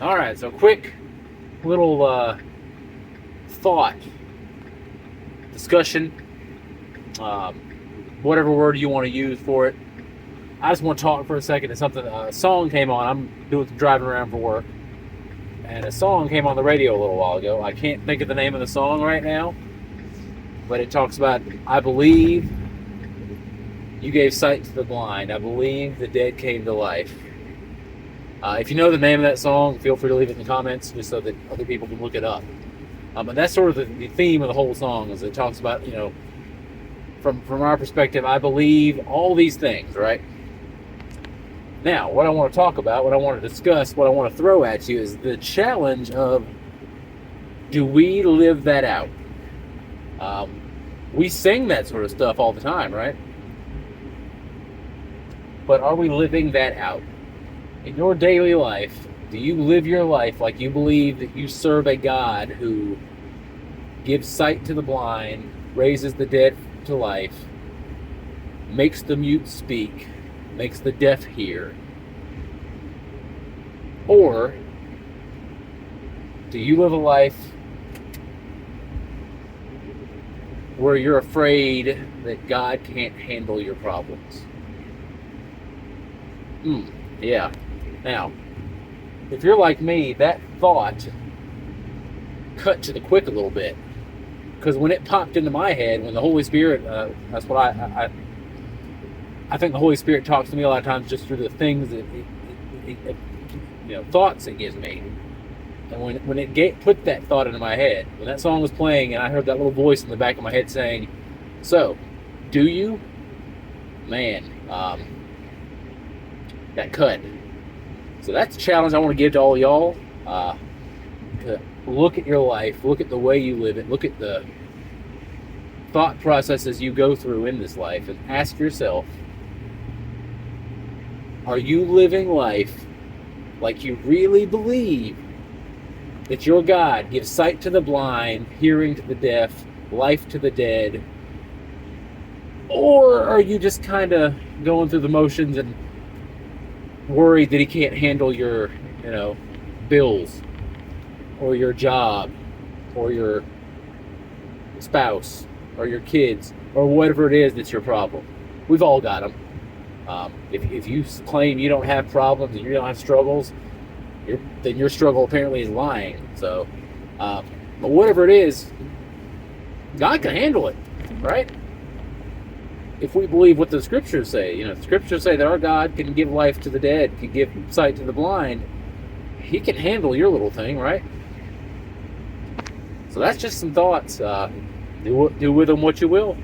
All right, so quick little thought discussion, um, whatever word you want to use for it. I just want to talk for a second. It's something. A song came on. I'm doing some driving around for work, and a song came on the radio a little while ago. I can't think of the name of the song right now, but it talks about, I believe you gave sight to the blind. I believe the dead came to life. If you know the name of that song, feel free to leave it in the comments just so that other people can look it up. But that's sort of the theme of the whole song, is it talks about, from our perspective, I believe all these things, right? Now, what I want to talk about, what I want to discuss, what I want to throw at you is the challenge of, do we live that out? We sing that sort of stuff all the time, right? But are we living that out? In your daily life, do you live your life like you believe that you serve a God who gives sight to the blind, raises the dead to life, makes the mute speak, makes the deaf hear? Or do you live a life where you're afraid that God can't handle your problems? Yeah. Now, if you're like me, that thought cut to the quick a little bit, because when it popped into my head, when the Holy Spirit, that's what I think the Holy Spirit talks to me a lot of times just through the things that thoughts it gives me. And when it put that thought into my head, when that song was playing, and I heard that little voice in the back of my head saying, "So, do you?" Man, got cut. So that's a challenge I want to give to all y'all. To look at your life, look at the way you live it, look at the thought processes you go through in this life, and ask yourself, are you living life like you really believe that your God gives sight to the blind, hearing to the deaf, life to the dead? Or are you just kind of going through the motions and worried that he can't handle your, bills, or your job, or your spouse, or your kids, or whatever it is that's your problem? We've all got them. If you claim you don't have problems and you don't have struggles, then your struggle apparently is lying. So, but whatever it is, God can handle it, right? If we believe what the scriptures say, the scriptures say that our God can give life to the dead, can give sight to the blind. He can handle your little thing, right? So that's just some thoughts. Do with them what you will.